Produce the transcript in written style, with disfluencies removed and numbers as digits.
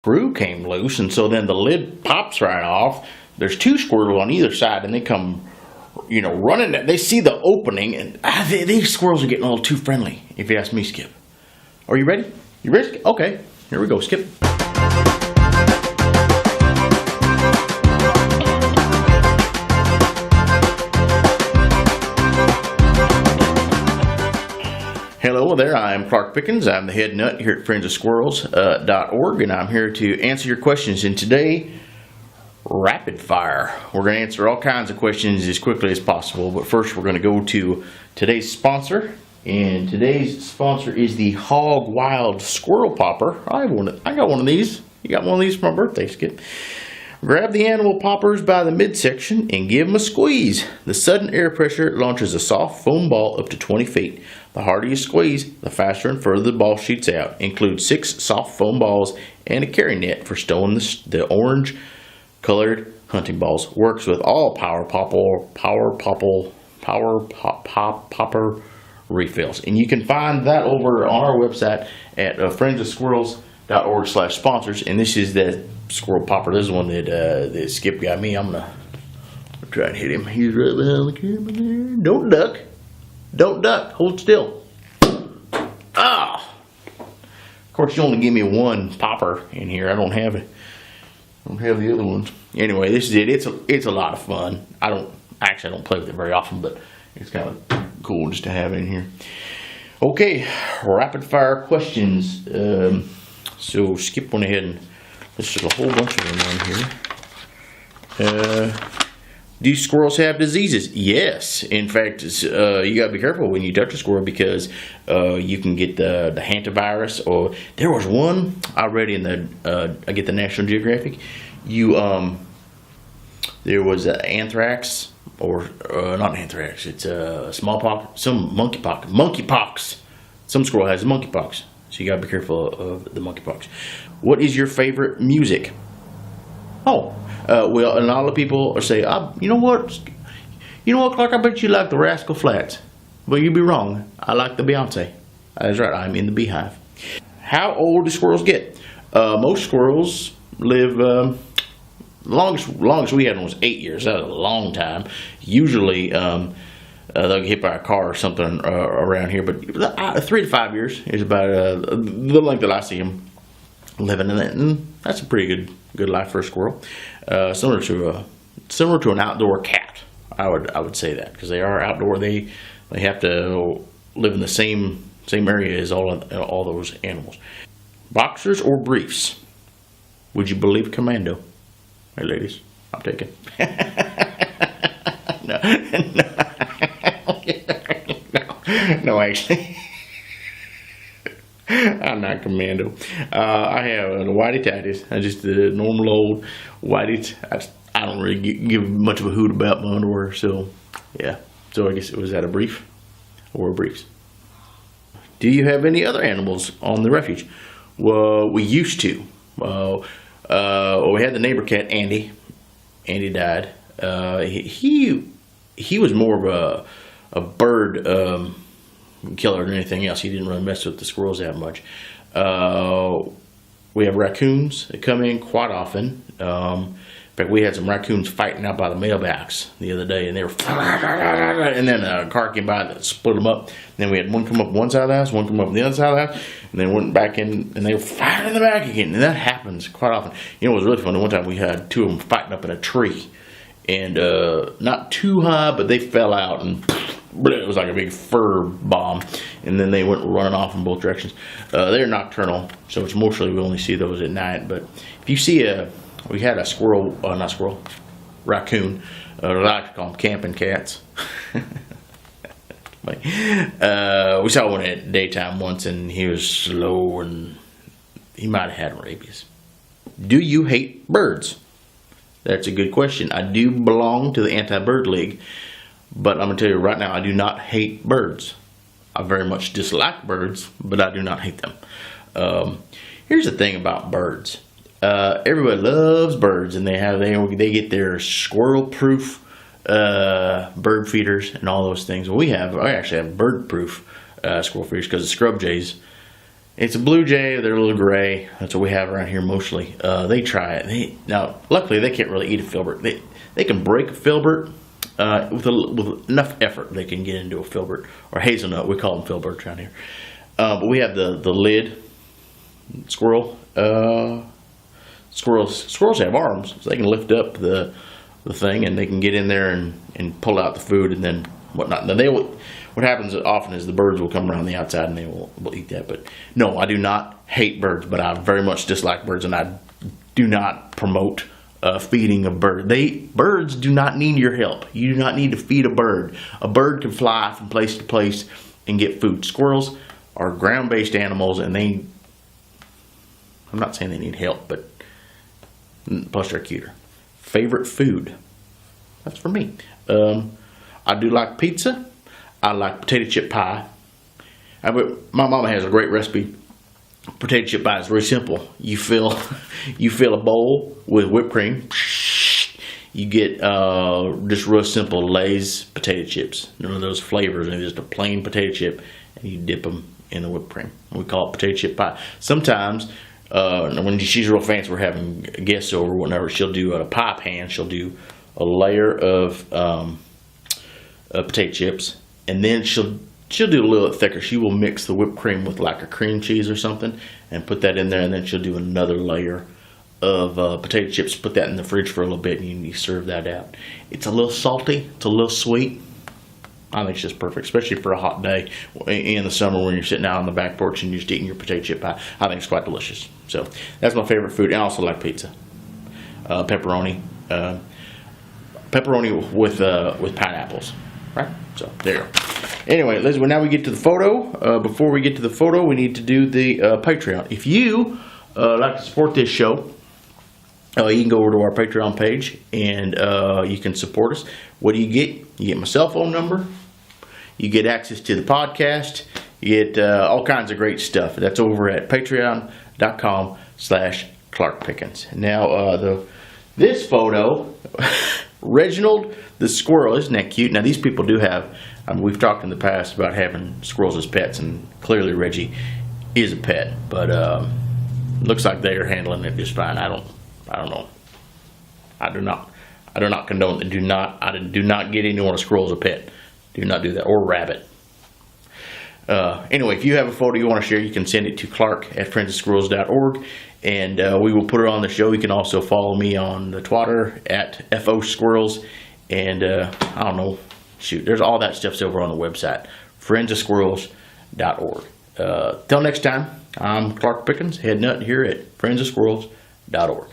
screw came loose, and so then the lid pops right off. There's two squirrels on either side, and they come, running. They see the opening, and these squirrels are getting a little too friendly, if you ask me, Skip. Are you ready? You ready? Okay, here we go, Skip. Hello there, I'm Clark Pickens. I'm the head nut here at friendsofsquirrels.org, and I'm here to answer your questions. And today, rapid fire. We're going to answer all kinds of questions as quickly as possible, but first we're going to go to today's sponsor. And today's sponsor is the Hog Wild Squirrel Popper. I got one of these. You got one of these for my birthday, Skip. Grab the animal poppers by the midsection and give them a squeeze. The sudden air pressure launches a soft foam ball up to 20 feet. The harder you squeeze, the faster and further the ball shoots out. Include 6 soft foam balls and a carry net for stowing the orange-colored hunting balls. Works with all Power Popper refills. And you can find that over on our website at friendsofsquirrels.org/sponsors. And this is the squirrel popper. This is one that Skip got me. I'm gonna try and hit him. He's right behind the camera there. Don't duck. Don't duck. Hold still. Ah! Of course, you only give me one popper in here. I don't have it. I don't have the other ones. Anyway, this is it. It's a lot of fun. I don't play with it very often, but it's kind of cool just to have it in here. Okay, rapid fire questions. So Skip went ahead and let's just a whole bunch of them on here. Do squirrels have diseases? Yes. In fact, you gotta be careful when you touch a squirrel because you can get the hantavirus. Or there was one I read in the I get the National Geographic. There was anthrax or not anthrax. It's smallpox, some monkeypox. Some squirrel has monkeypox, so you gotta be careful of the monkeypox. What is your favorite music? Oh. Well, and a lot of people say, you know what, Clark, I bet you like the Rascal Flatts. But you'd be wrong. I like the Beyonce. That's right, I'm in the beehive. How old do squirrels get? Most squirrels live, longest we had was 8 years. That was a long time. Usually, they'll get hit by a car or something around here. But 3 to 5 years is about the length that I see them living in it. And that's a pretty good life for a squirrel. Similar to an outdoor cat, I would say that, because they are outdoor. They have to live in the same area as all those animals. Boxers or briefs? Would you believe commando? Hey ladies, I'm taking. No, actually. I'm not commando. I have a whitey tighties. I just the normal old whitey. I don't really give much of a hoot about my underwear. So, yeah. So I guess it was that a brief or a briefs. Do you have any other animals on the refuge? Well, we used to. We had the neighbor cat, Andy. Andy died. He was more of a bird killer than anything else. He didn't really mess with the squirrels that much. We have raccoons that come in quite often. In fact, we had some raccoons fighting out by the mailbox the other day, and they were, and then a car came by and split them up. And then we had one come up one side of the house, one come up the other side of the house, and then went back in, and they were fighting in the back again. And that happens quite often. You know, it was really funny. One time we had 2 of them fighting up in a tree, and not too high, but they fell out and. It was like a big fur bomb, and then they went running off in both directions. They're nocturnal, so it's mostly we only see those at night. But if you see we had a raccoon. I like to call them camping cats. We saw one at daytime once, and he was slow, and he might have had rabies. Do you hate birds? That's a good question. I do belong to the Anti-Bird League. But I'm going to tell you right now, I do not hate birds. I very much dislike birds, but I do not hate them. Here's the thing about birds. Everybody loves birds, and they get their squirrel-proof bird feeders and all those things. I actually have bird-proof squirrel feeders because the scrub jays It's a blue jay. They're a little gray. That's what we have around here mostly. They try it. Now, luckily, they can't really eat a filbert. They can break a filbert with enough effort. They can get into a filbert or hazelnut. We call them filberts around here. But we have the lid squirrel. Squirrels have arms, so they can lift up the thing and they can get in there and pull out the food and then whatnot. Now what happens often is the birds will come around the outside and they will eat that. But no, I do not hate birds, but I very much dislike birds, and I do not promote feeding a bird. Birds do not need your help. You do not need to feed a bird. A bird can fly from place to place and get food. Squirrels are ground-based animals, and I'm not saying they need help, but plus they're cuter. Favorite food? That's for me. I do like pizza. I like potato chip pie. My mama has a great recipe. Potato chip pie is very simple. You fill a bowl with whipped cream. You get just real simple Lay's potato chips. None of those flavors. And just a plain potato chip, and you dip them in the whipped cream. We call it potato chip pie. Sometimes when she's real fancy, we're having guests over, whenever she'll do a pie pan. She'll do a layer of potato chips, and then she'll do a little thicker. She will mix the whipped cream with like a cream cheese or something and put that in there, and then she'll do another layer of potato chips, put that in the fridge for a little bit, and you serve that out. It's a little salty, it's a little sweet. I think it's just perfect, especially for a hot day in the summer when you're sitting out on the back porch and you're just eating your potato chip pie. I think it's quite delicious. So that's my favorite food. And I also like pizza. Pepperoni with pineapples, right? So there. Anyway, now we get to the photo. Before we get to the photo, we need to do the Patreon. If you like to support this show, you can go over to our Patreon page and you can support us. What do you get? You get my cell phone number. You get access to the podcast. You get all kinds of great stuff. That's over at patreon.com/Clark Pickens. Now, this photo, Reginald the squirrel, isn't that cute? Now, these people do have, we've talked in the past about having squirrels as pets, and clearly Reggie is a pet, but looks like they are handling it just fine. I don't know. I do not condone it. I do not get anyone a squirrel as a pet. Do not do that. Or rabbit. Anyway, if you have a photo you want to share, you can send it to clark@friendsofsquirrels.org, and we will put it on the show. You can also follow me on the Twitter at FOSquirrels, and I don't know. Shoot, there's all that stuff's over on the website, friendsofsquirrels.org. Till next time, I'm Clark Pickens, head nut here at friendsofsquirrels.org.